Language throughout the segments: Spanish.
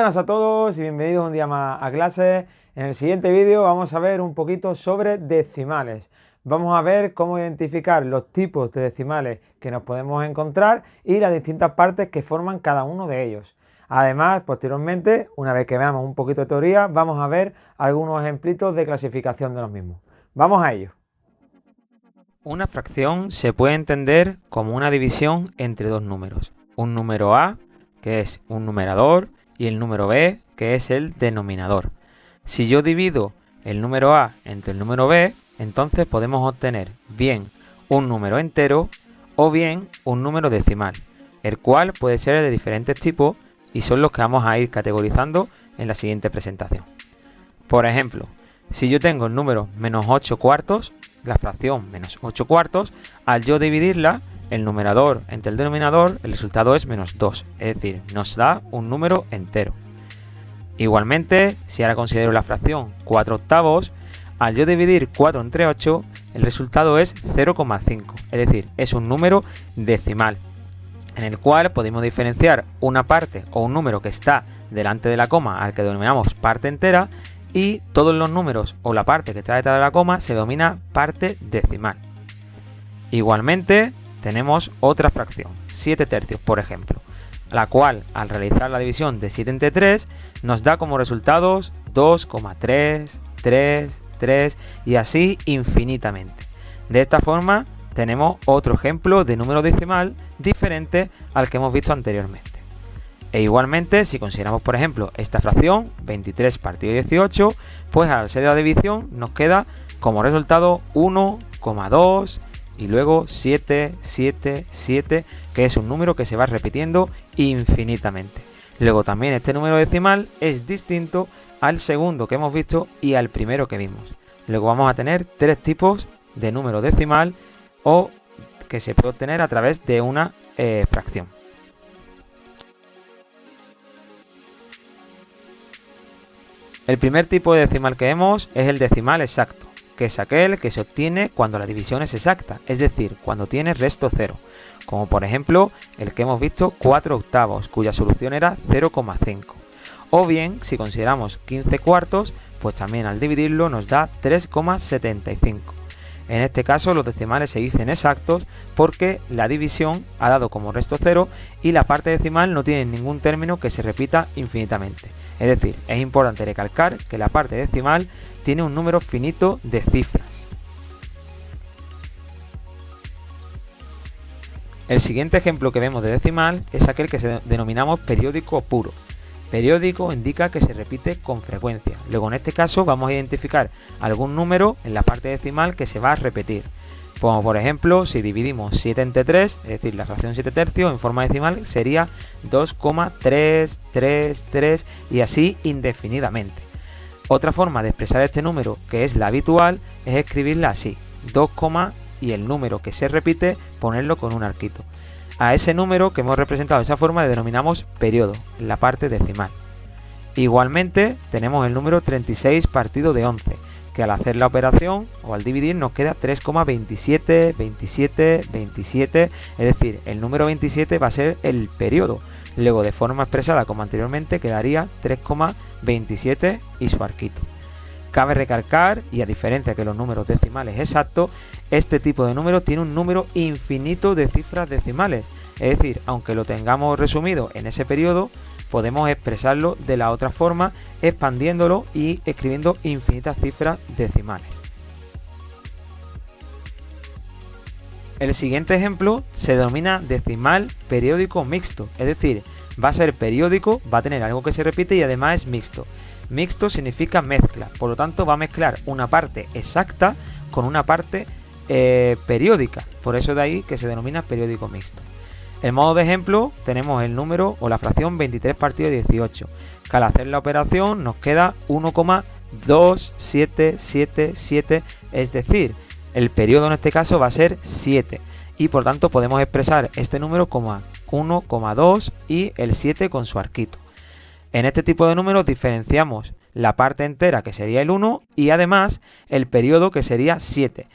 Buenas a todos y bienvenidos un día más a clase. En el siguiente vídeo vamos a ver un poquito sobre decimales. Vamos a ver cómo identificar los tipos de decimales que nos podemos encontrar y las distintas partes que forman cada uno de ellos. Además, posteriormente, una vez que veamos un poquito de teoría, vamos a ver algunos ejemplitos de clasificación de los mismos. Vamos a ello. Una fracción se puede entender como una división entre dos números. Un número A, que es un numerador, y el número b, que es el denominador. Si yo divido el número a entre el número b, entonces podemos obtener bien un número entero o bien un número decimal, el cual puede ser de diferentes tipos y son los que vamos a ir categorizando en la siguiente presentación. Por ejemplo, si yo tengo el número menos 8 cuartos, la fracción menos 8 cuartos, al yo dividirla, el numerador entre el denominador, el resultado es menos 2, es decir, nos da un número entero. Igualmente, si ahora considero la fracción 4 octavos, al yo dividir 4 entre 8, el resultado es 0,5, es decir, es un número decimal, en el cual podemos diferenciar una parte o un número que está delante de la coma al que denominamos parte entera, y todos los números o la parte que está detrás de la coma se denomina parte decimal. Igualmente, tenemos otra fracción, 7 tercios por ejemplo, la cual al realizar la división de 7 entre 3 nos da como resultados 2,3, 3, 3 y así infinitamente. De esta forma tenemos otro ejemplo de número decimal diferente al que hemos visto anteriormente. E igualmente, si consideramos por ejemplo esta fracción, 23 partido 18, pues al hacer la división nos queda como resultado 1,2 y luego 7, 7, 7, que es un número que se va repitiendo infinitamente. Luego también este número decimal es distinto al segundo que hemos visto y al primero que vimos. Luego vamos a tener tres tipos de número decimal o que se puede obtener a través de una fracción. El primer tipo de decimal que vemos es el decimal exacto, que es aquel que se obtiene cuando la división es exacta, es decir, cuando tiene resto cero, como por ejemplo el que hemos visto 4 octavos, cuya solución era 0,5. O bien, si consideramos 15 cuartos, pues también al dividirlo nos da 3,75. En este caso los decimales se dicen exactos porque la división ha dado como resto cero y la parte decimal no tiene ningún término que se repita infinitamente. Es decir, es importante recalcar que la parte decimal tiene un número finito de cifras. El siguiente ejemplo que vemos de decimal es aquel que denominamos periódico puro. Periódico indica que se repite con frecuencia. Luego en este caso vamos a identificar algún número en la parte decimal que se va a repetir. Como por ejemplo, si dividimos 7 entre 3, es decir, la fracción 7 tercios en forma decimal sería 2,333 y así indefinidamente. Otra forma de expresar este número, que es la habitual, es escribirla así, 2, y el número que se repite ponerlo con un arquito. A ese número que hemos representado de esa forma le denominamos periodo, en la parte decimal. Igualmente tenemos el número 36 partido de 11, que al hacer la operación o al dividir nos queda 3,27, 27, 27, es decir, el número 27 va a ser el periodo. Luego de forma expresada como anteriormente quedaría 3,27 y su arquito. Cabe recalcar, y a diferencia que los números decimales exactos, este tipo de número tiene un número infinito de cifras decimales. Es decir, aunque lo tengamos resumido en ese periodo, podemos expresarlo de la otra forma, expandiéndolo y escribiendo infinitas cifras decimales. El siguiente ejemplo se denomina decimal periódico mixto, es decir, va a ser periódico, va a tener algo que se repite y además es mixto. Mixto significa mezcla, por lo tanto va a mezclar una parte exacta con una parte periódica, por eso de ahí que se denomina periódico mixto. En modo de ejemplo tenemos el número o la fracción 23 partido 18, que al hacer la operación nos queda 1,2777, es decir, el periodo en este caso va a ser 7 y por tanto podemos expresar este número como 1,2 y el 7 con su arquito. En este tipo de números diferenciamos la parte entera que sería el 1 y además el periodo que sería 7.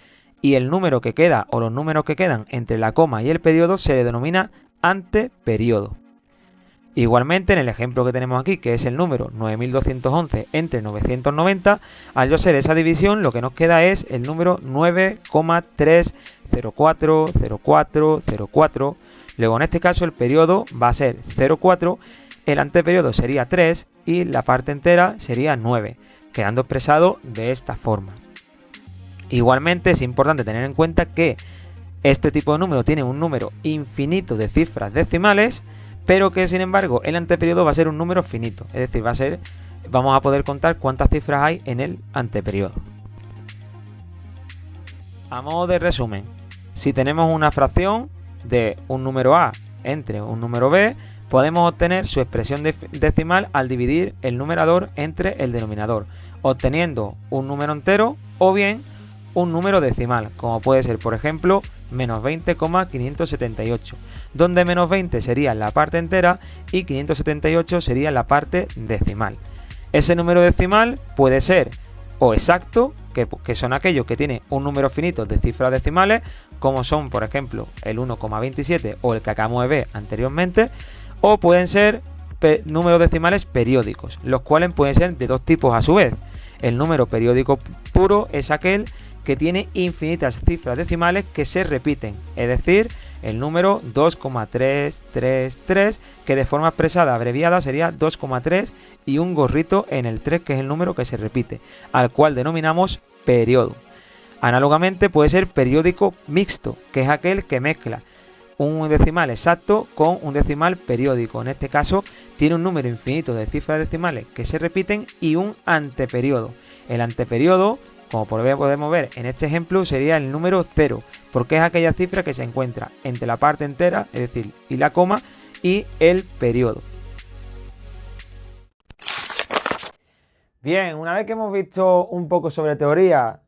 Y el número que queda o los números que quedan entre la coma y el periodo se le denomina anteperiodo. Igualmente, en el ejemplo que tenemos aquí, que es el número 9211 entre 990, al yo hacer esa división, lo que nos queda es el número 9,3040404. Luego, en este caso, el periodo va a ser 0,4, el anteperiodo sería 3 y la parte entera sería 9, quedando expresado de esta forma. Igualmente, es importante tener en cuenta que este tipo de número tiene un número infinito de cifras decimales, pero que sin embargo el anteperiodo va a ser un número finito, es decir, vamos a poder contar cuántas cifras hay en el anteperiodo. A modo de resumen, si tenemos una fracción de un número A entre un número B, podemos obtener su expresión decimal al dividir el numerador entre el denominador, obteniendo un número entero o bien un número decimal, como puede ser, por ejemplo, menos 20,578, donde menos 20 sería la parte entera y 578 sería la parte decimal. Ese número decimal puede ser o exacto, que son aquellos que tienen un número finito de cifras decimales, como son, por ejemplo, el 1,27 o el que acabamos de ver anteriormente, o pueden ser números decimales periódicos, los cuales pueden ser de dos tipos a su vez. El número periódico puro es aquel que tiene infinitas cifras decimales que se repiten, es decir, el número 2,333, que de forma expresada abreviada sería 2,3 y un gorrito en el 3, que es el número que se repite, al cual denominamos periodo. Análogamente puede ser periódico mixto, que es aquel que mezcla un decimal exacto con un decimal periódico. En este caso tiene un número infinito de cifras decimales que se repiten y un anteperiodo. El anteperiodo, como podemos ver en este ejemplo, sería el número 0, porque es aquella cifra que se encuentra entre la parte entera, es decir, y la coma, y el periodo. Bien, una vez que hemos visto un poco sobre teoría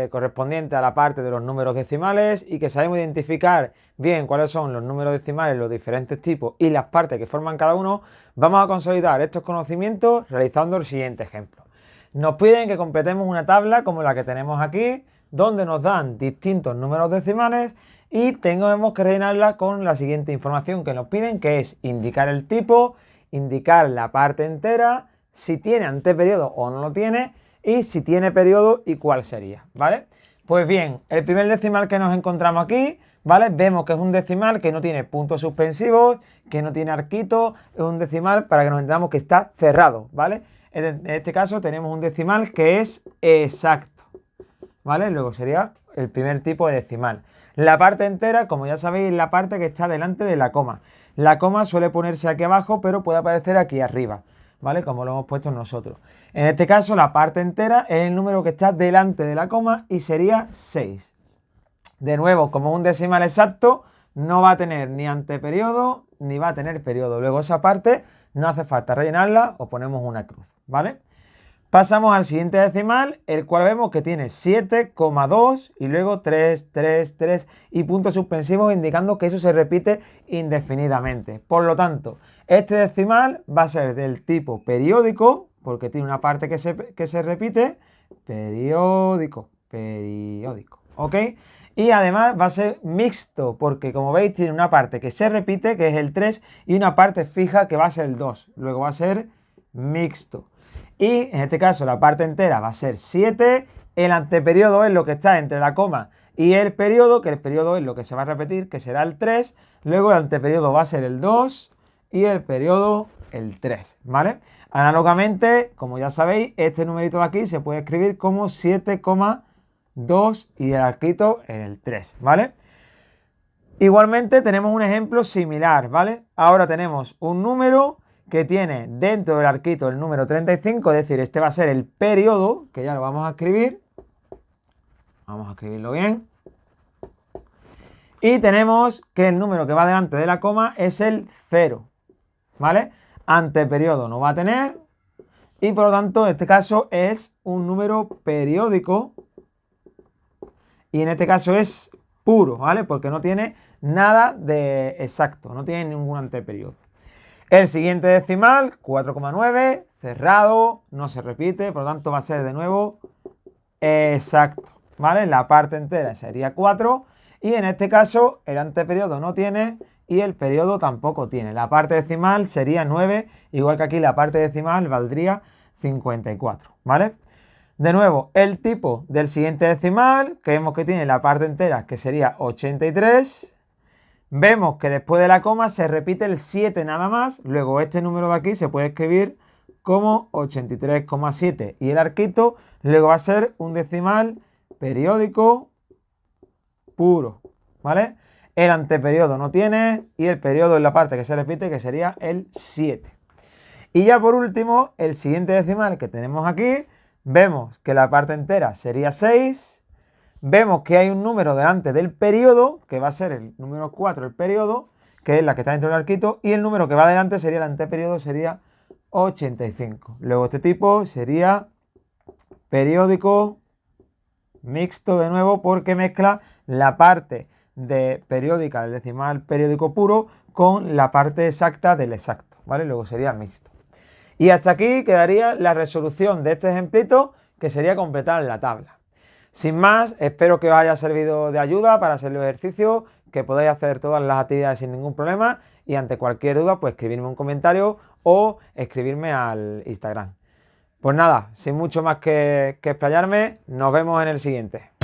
correspondiente a la parte de los números decimales y que sabemos identificar bien cuáles son los números decimales, los diferentes tipos y las partes que forman cada uno, vamos a consolidar estos conocimientos realizando el siguiente ejemplo. Nos piden que completemos una tabla como la que tenemos aquí, donde nos dan distintos números decimales y tenemos que rellenarla con la siguiente información que nos piden, que es indicar el tipo, indicar la parte entera, si tiene anteperiodo o no lo tiene, y si tiene periodo y cuál sería, ¿vale? Pues bien, el primer decimal que nos encontramos aquí, ¿vale? Vemos que es un decimal que no tiene puntos suspensivos, que no tiene arquito, es un decimal para que nos entendamos que está cerrado, ¿vale? En este caso tenemos un decimal que es exacto, ¿vale? Luego sería el primer tipo de decimal. La parte entera, como ya sabéis, es la parte que está delante de la coma. La coma suele ponerse aquí abajo, pero puede aparecer aquí arriba, ¿vale? Como lo hemos puesto nosotros. En este caso, la parte entera es el número que está delante de la coma y sería 6. De nuevo, como un decimal exacto, no va a tener ni anteperiodo ni va a tener periodo. Luego esa parte no hace falta rellenarla o ponemos una cruz, ¿vale? Pasamos al siguiente decimal, el cual vemos que tiene 7,2 y luego 3, 3, 3 y puntos suspensivos indicando que eso se repite indefinidamente. Por lo tanto, este decimal va a ser del tipo periódico, porque tiene una parte que se repite, periódico, ¿ok? Y además va a ser mixto, porque como veis tiene una parte que se repite, que es el 3, y una parte fija que va a ser el 2. Luego va a ser mixto. Y en este caso la parte entera va a ser 7, el anteperiodo es lo que está entre la coma y el periodo, que el periodo es lo que se va a repetir, que será el 3, luego el anteperiodo va a ser el 2 y el periodo el 3, ¿vale? Análogamente, como ya sabéis, este numerito de aquí se puede escribir como 7,2 y el arquito en el 3, ¿vale? Igualmente tenemos un ejemplo similar, ¿vale? Ahora tenemos un número que tiene dentro del arquito el número 35, es decir, este va a ser el periodo, que ya lo vamos a escribir. Vamos a escribirlo bien. Y tenemos que el número que va delante de la coma es el 0, ¿vale? Anteperiodo no va a tener y por lo tanto en este caso es un número periódico y en este caso es puro, ¿vale? Porque no tiene nada de exacto, no tiene ningún anteperiodo. El siguiente decimal, 4,9, cerrado, no se repite, por lo tanto va a ser de nuevo exacto, ¿vale? La parte entera sería 4 y en este caso el anteperiodo no tiene y el periodo tampoco tiene. La parte decimal sería 9, igual que aquí la parte decimal valdría 54, ¿vale? De nuevo, el tipo del siguiente decimal, que vemos que tiene la parte entera, que sería 83. Vemos que después de la coma se repite el 7 nada más, luego este número de aquí se puede escribir como 83,7 y el arquito luego va a ser un decimal periódico puro, ¿vale? El anteperiodo no tiene y el periodo es la parte que se repite, que sería el 7. Y ya por último, el siguiente decimal que tenemos aquí, vemos que la parte entera sería 6, vemos que hay un número delante del periodo, que va a ser el número 4, el periodo, que es la que está dentro del arquito, y el número que va delante sería el anteperiodo, sería 85. Luego este tipo sería periódico mixto de nuevo, porque mezcla la parte de periódica del decimal periódico puro con la parte exacta del exacto, ¿vale? Luego sería mixto. Y hasta aquí quedaría la resolución de este ejemplito, que sería completar la tabla. Sin más, espero que os haya servido de ayuda para hacer los ejercicios, que podáis hacer todas las actividades sin ningún problema y ante cualquier duda, pues escribirme un comentario o escribirme al Instagram. Pues nada, sin mucho más que explayarme, nos vemos en el siguiente.